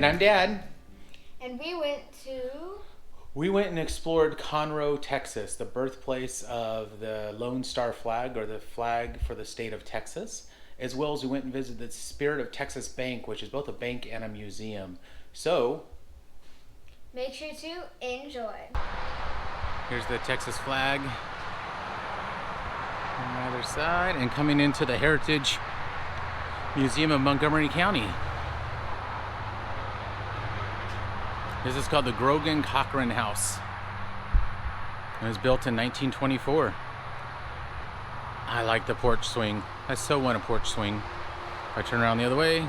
And I'm Dad. And We went and explored Conroe, Texas, the birthplace of the Lone Star flag, or the flag for the state of Texas, as well as we went and visited the Spirit of Texas Bank, which is both a bank and a museum. So, make sure to enjoy. here's the Texas flag on the other side, and coming into the Heritage Museum of Montgomery County. This is called the Grogan Cochran House. It was built in 1924. I like the porch swing. I so want a porch swing. If I turn around the other way,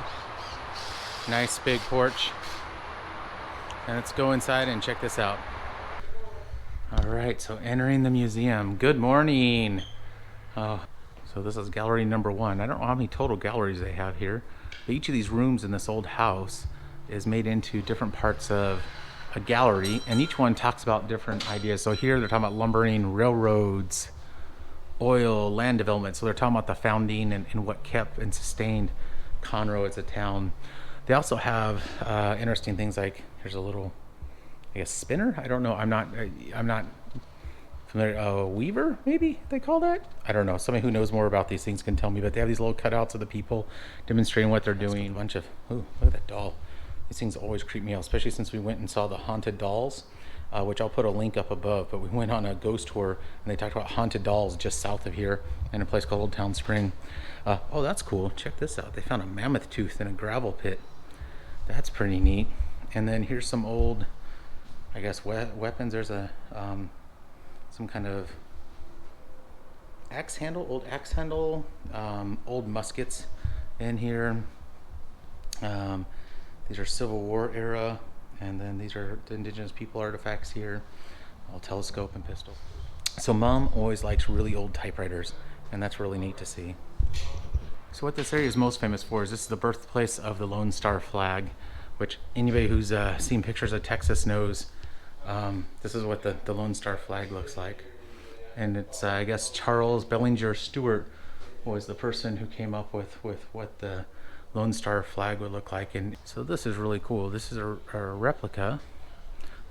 nice big porch. And let's go inside and check this out. All right, so entering the museum. Good morning. So this is gallery number 1. I don't know how many total galleries they have here. But each of these rooms in this old house is made into different parts of a gallery, and each one talks about different ideas. So here they're talking about lumbering, railroads, oil, land development. So they're talking about the founding and what kept and sustained Conroe as a town. They also have interesting things like, here's a little, I guess, spinner. I don't know. I'm not familiar. A weaver, maybe they call that. I don't know. Somebody who knows more about these things can tell me. But they have these little cutouts of the people demonstrating what they're doing. A bunch of, ooh, look at that doll. These things always creep me out, especially since we went and saw the haunted dolls, which I'll put a link up above. But we went on a ghost tour, and they talked about haunted dolls just south of here in a place called Old Town Spring. Oh, that's cool. Check this out. They found a mammoth tooth in a gravel pit. That's pretty neat. And then here's some old, I guess, weapons. There's a some kind of old axe handle, old muskets in here. These are Civil War era, and then these are the indigenous people artifacts here. A telescope and pistol. So Mom always likes really old typewriters, and that's really neat to see. So what this area is most famous for is this is the birthplace of the Lone Star flag, which anybody who's seen pictures of Texas knows. This is what the Lone Star flag looks like. And it's, I guess, Charles Bellinger Stewart was the person who came up with what the Lone Star flag would look like. And so this is really cool. This is a replica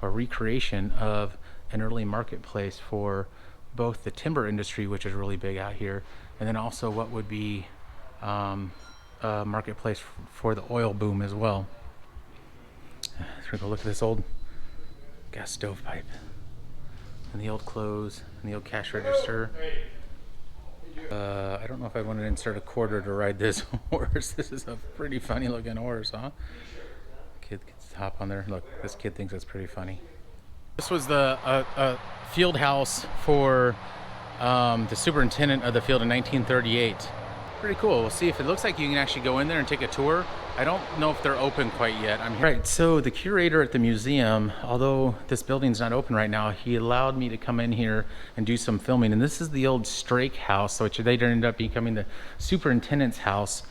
or recreation of an early marketplace for both the timber industry, which is really big out here, and then also what would be a marketplace for the oil boom as well. Let's go look at this old gas stovepipe and the old clothes and the old cash register. I don't know if I wanted to insert a quarter to ride this horse. This is a pretty funny looking horse, huh? Kid gets to hop on there. Look, this kid thinks it's pretty funny. This was the field house for the superintendent of the field in 1938. Pretty cool. We'll see if it looks like you can actually go in there and take a tour. I don't know if they're open quite yet. Right, so the curator at the museum, although this building's not open right now, he allowed me to come in here and do some filming. And this is the old Strake House, which later ended up becoming the superintendent's house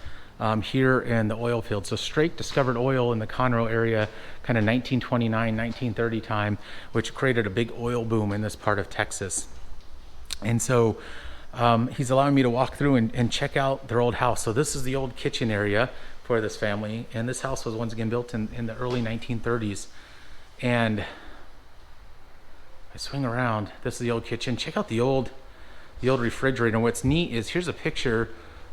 here in the oil field. So Strake discovered oil in the Conroe area kind of 1929, 1930 time, which created a big oil boom in this part of Texas. And so he's allowing me to walk through and check out their old house. So this is the old kitchen area for this family, and this house was once again built in the early 1930s. And I swing around. This is the old kitchen. Check out the old refrigerator. And what's neat is here's a picture.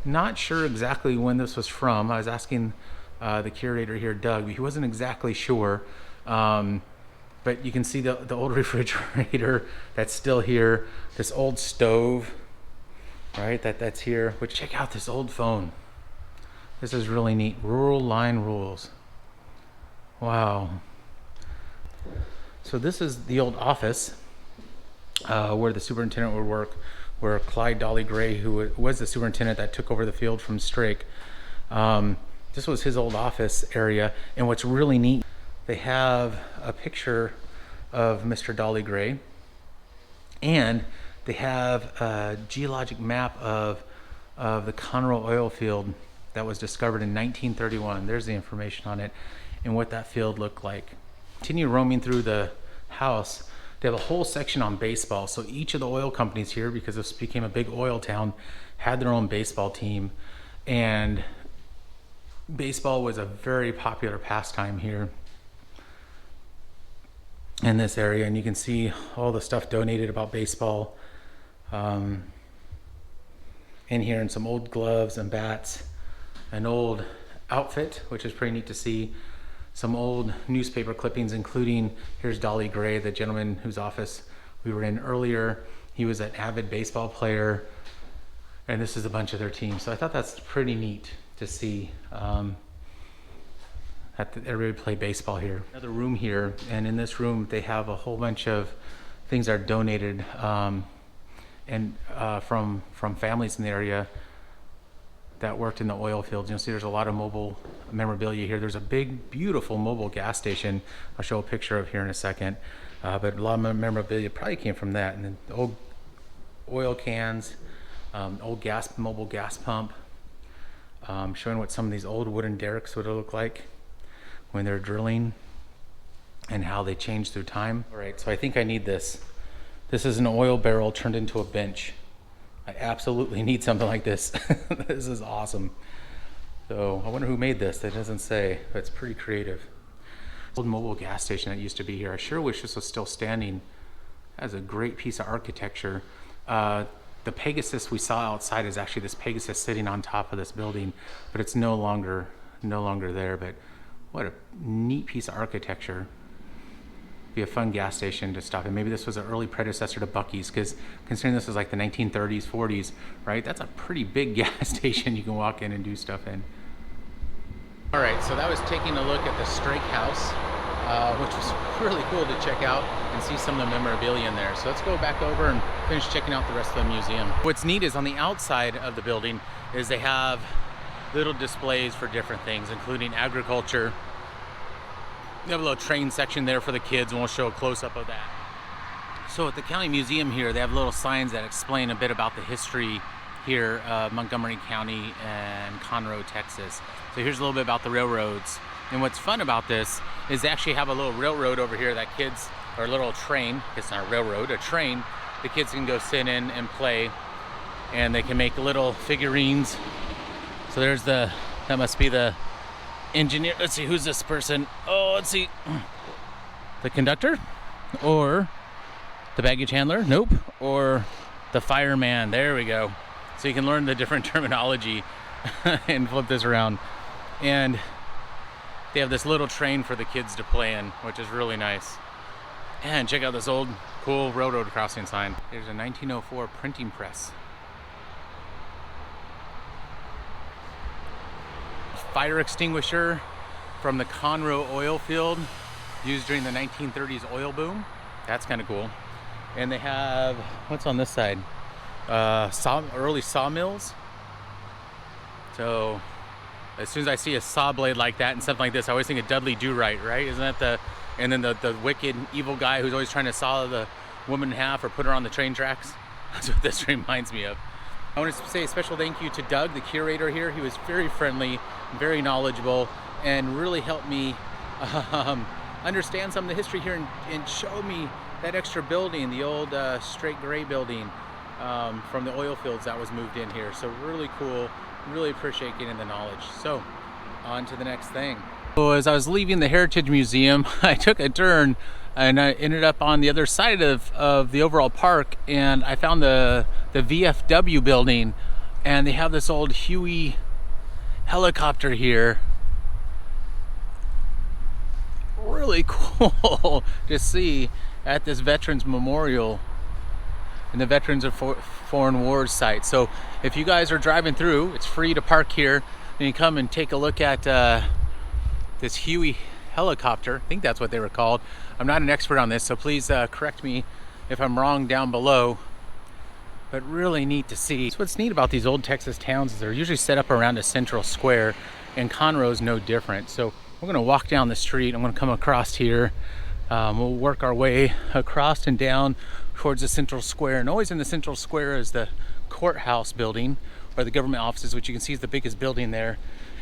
Not sure exactly when this was from. I was asking the curator here, Doug, but he wasn't exactly sure. But you can see the old refrigerator that's still here. This old stove, right? That's here. But check out this old phone. This is really neat. Rural line rules. Wow. So this is the old office where the superintendent would work, where Clyde Dolly Gray, who was the superintendent that took over the field from Strake, this was his old office area. And what's really neat, they have a picture of Mr. Dolly Gray, and they have a geologic map of the Conroe oil field that was discovered in 1931. There's the information on it and what that field looked like. Continue roaming through the house. They have a whole section on baseball. So each of the oil companies here, because this became a big oil town, had their own baseball team. And baseball was a very popular pastime here in this area, and you can see all the stuff donated about baseball in here, and some old gloves and bats, an old outfit, which is pretty neat to see, some old newspaper clippings, including, here's Dolly Gray, the gentleman whose office we were in earlier. He was an avid baseball player, and this is a bunch of their teams. So I thought that's pretty neat to see that everybody played baseball here. Another room here, and in this room they have a whole bunch of things that are donated from families in the area that worked in the oil fields. You'll see there's a lot of mobile memorabilia here. There's a big, beautiful mobile gas station I'll show a picture of here in a second. But a lot of memorabilia probably came from that. And then the old oil cans, old mobile gas pump, showing what some of these old wooden derricks would look like when they're drilling and how they change through time. All right, so I think I need this. This is an oil barrel turned into a bench. I absolutely need something like this. This is awesome. So I wonder who made this. That doesn't say, but it's pretty creative. Old mobile gas station that used to be here. I sure wish this was still standing. That's a great piece of architecture. The Pegasus we saw outside is actually this Pegasus sitting on top of this building, but it's no longer there. But what a neat piece of architecture. Be a fun gas station to stop in. Maybe this was an early predecessor to Buc-ee's, because considering this was like the 1930s, 40s, right? That's a pretty big gas station you can walk in and do stuff in. All right, so that was taking a look at the Strake House, which was really cool to check out and see some of the memorabilia in there. So let's go back over and finish checking out the rest of the museum. What's neat is on the outside of the building is they have little displays for different things, including agriculture. We have a little train section there for the kids, and we'll show a close-up of that. So at the county museum here, they have little signs that explain a bit about the history here, Montgomery County and Conroe, Texas. So here's a little bit about the railroads. And what's fun about this is they actually have a little railroad over here that kids, or a little train, it's not a railroad, a train, the kids can go sit in and play, and they can make little figurines. So there's that must be the engineer. Let's see, who's this person? Oh, let's see. The conductor? Or the baggage handler? Nope. Or the fireman. There we go. So you can learn the different terminology and flip this around. And they have this little train for the kids to play in, which is really nice. And check out this old cool railroad crossing sign. There's a 1904 printing press. Fire extinguisher from the Conroe oil field, used during the 1930s oil boom. That's kind of cool. And they have, what's on this side? Early sawmills. So as soon as I see a saw blade like that and something like this, I always think of Dudley Do-Right, right? Isn't that and then the wicked evil guy who's always trying to saw the woman in half or put her on the train tracks? That's what this reminds me of. I want to say a special thank you to Doug, the curator here. He was very friendly, very knowledgeable, and really helped me understand some of the history here and show me that extra building, the old straight gray building from the oil fields that was moved in here. So really cool, really appreciate getting the knowledge. So on to the next thing. So as I was leaving the Heritage Museum, I took a turn and I ended up on the other side of the overall park, and I found the VFW building, and they have this old Huey helicopter here. Really cool to see at this Veterans Memorial and the Veterans of Foreign Wars site. So if you guys are driving through, it's free to park here, and you come and take a look at this Huey helicopter. I think that's what they were called. I'm not an expert on this, so please correct me if I'm wrong down below. But really neat to see. So what's neat about these old Texas towns is they're usually set up around a central square, and Conroe's no different. So we're gonna walk down the street. I'm gonna come across here. We'll work our way across and down towards the central square. And always in the central square is the courthouse building, or the government offices, which you can see is the biggest building there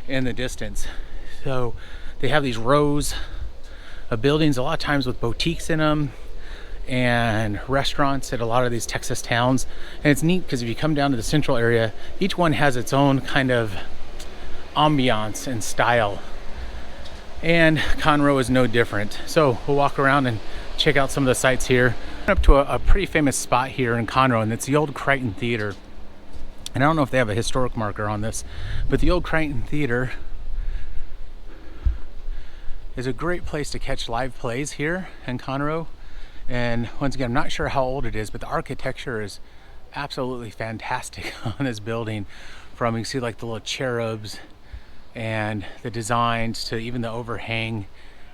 in the distance. So they have these rows of buildings, a lot of times with boutiques in them and restaurants at a lot of these Texas towns. And it's neat because if you come down to the central area, each one has its own kind of ambiance and style. And Conroe is no different. So we'll walk around and check out some of the sites here. Up to a pretty famous spot here in Conroe, and it's the old Crichton Theater. And I don't know if they have a historic marker on this, but the old Crichton Theater is a great place to catch live plays here in Conroe. And once again, I'm not sure how old it is, but the architecture is absolutely fantastic on this building. From, you can see like the little cherubs and the designs to even the overhang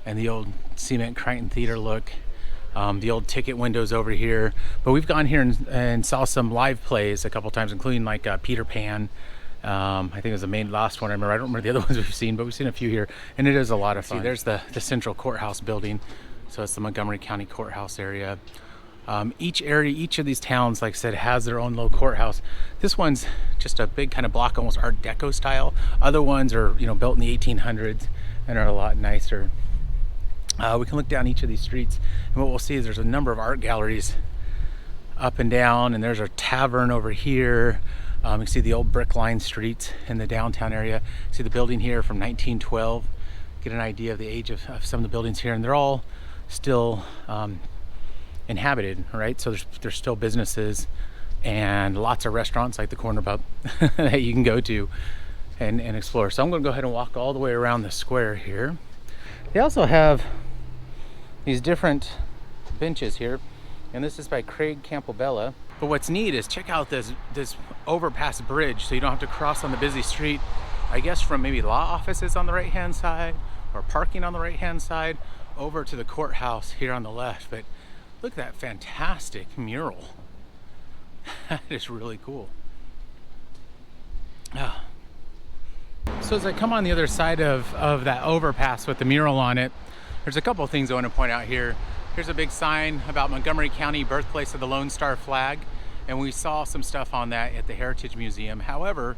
and the old cement Crichton Theater look. The old ticket windows over here. But we've gone here and saw some live plays a couple times, including like Peter Pan. I think it was the last one I remember. I don't remember the other ones we've seen, but we've seen a few here, and it is a lot of fun. See, there's the central courthouse building. So it's the Montgomery County Courthouse area. Each of these towns, like I said, has their own little courthouse. This one's just a big kind of block, almost Art Deco style. Other ones are, built in the 1800s and are a lot nicer. We can look down each of these streets, and what we'll see is there's a number of art galleries up and down, and there's a tavern over here. You can see the old brick lined streets in the downtown area. See the building here from 1912. Get an idea of the age of some of the buildings here, and they're all still inhabited, right? So there's still businesses and lots of restaurants like the Corner Pub that you can go to and explore. So I'm going to go ahead and walk all the way around the square here. They also have these different benches here, and this is by Craig Campobella. But what's neat is check out this overpass bridge, so you don't have to cross on the busy street, I guess from maybe law offices on the right hand side or parking on the right hand side over to the courthouse here on the left. But look at that fantastic mural. That is really cool. So as I come on the other side of that overpass with the mural on it, there's a couple of things I want to point out here. Here's a big sign about Montgomery County, birthplace of the Lone Star flag, and we saw some stuff on that at the Heritage Museum. However,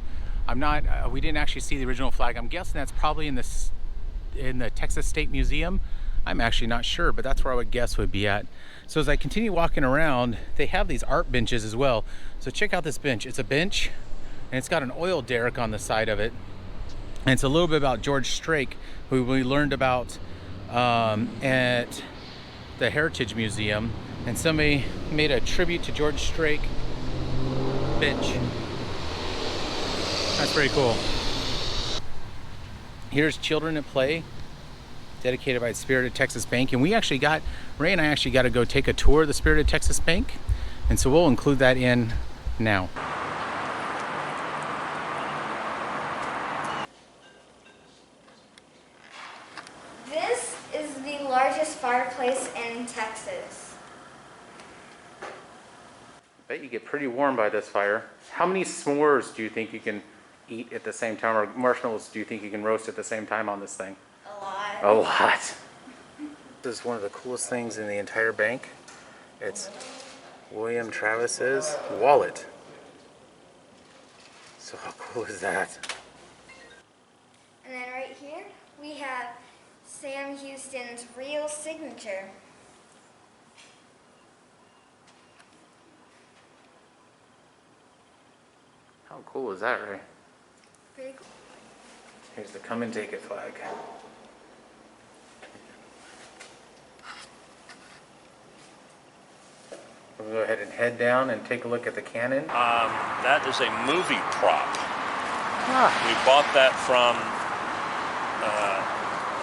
we didn't actually see the original flag. I'm guessing that's probably in the Texas State Museum. I'm actually not sure, but that's where I would guess would be at. So as I continue walking around, they have these art benches as well. So check out this bench. It's a bench, and it's got an oil derrick on the side of it. And it's a little bit about George Strake, who we learned about at the Heritage Museum. And somebody made a tribute to George Strake bench. That's pretty cool. Here's Children at Play, dedicated by Spirited Texas Bank. And Rae and I actually got to go take a tour of the Spirited Texas Bank. And so we'll include that in now. This is the largest fireplace in Texas. I bet you get pretty warm by this fire. How many s'mores do you think you can eat at the same time, or marshmallows do you think you can roast at the same time on this thing? A lot. A lot. This is one of the coolest things in the entire bank. It's William Travis's wallet. So how cool is that? And then right here, we have Sam Houston's real signature. How cool is that, Rae? Pretty cool. Here's the come and take it flag. We'll go ahead and head down and take a look at the cannon. That is a movie prop. We bought that from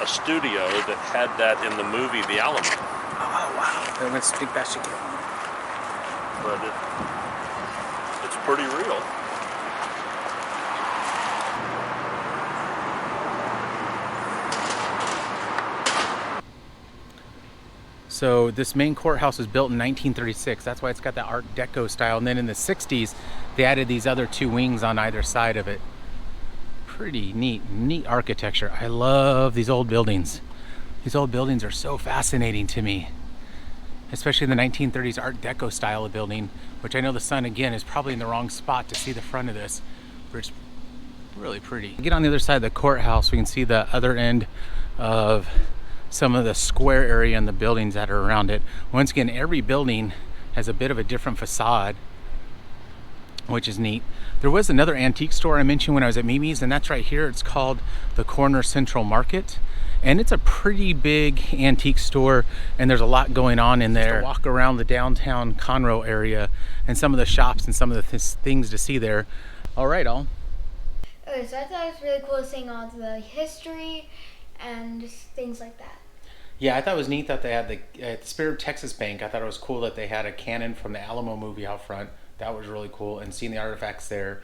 a studio that had that in the movie The Alamo. Oh, wow. I'm going to speak best you can. But it's pretty real. So this main courthouse was built in 1936. That's why it's got that Art Deco style. And then in the 60s, they added these other two wings on either side of it. Pretty neat architecture. I love these old buildings. These old buildings are so fascinating to me, especially the 1930s Art Deco style of building, which I know the sun again is probably in the wrong spot to see the front of this, but it's really pretty. Get on the other side of the courthouse, we can see the other end of some of the square area and the buildings that are around it. Once again, every building has a bit of a different facade. which is neat. There was another antique store I mentioned when I was at Mimi's, and that's right here. It's called the Corner Central Market, and it's a pretty big antique store, and there's a lot going on in there. Just to walk around the downtown Conroe area and some of the shops and some of the things to see there. All right, all. Okay, so I thought it was really cool seeing all the history and just things like that. Yeah, I thought it was neat that they had the Spirit of Texas Bank. I thought it was cool that they had a cannon from the Alamo movie out front. That was really cool, and seeing the artifacts there.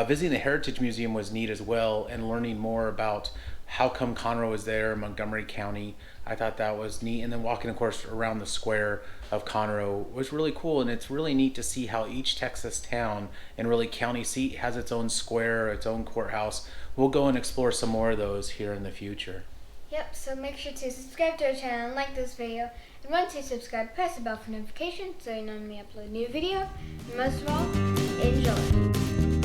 Visiting the Heritage Museum was neat as well, and learning more about how come Conroe is there, Montgomery County. I thought that was neat, and then walking, of course, around the square of Conroe was really cool, and it's really neat to see how each Texas town and really county seat has its own square, its own courthouse. We'll go and explore some more of those here in the future. Yep, so make sure to subscribe to our channel and like this video. And once you subscribe, press the bell for notifications so you know when we upload a new video. And most of all, enjoy.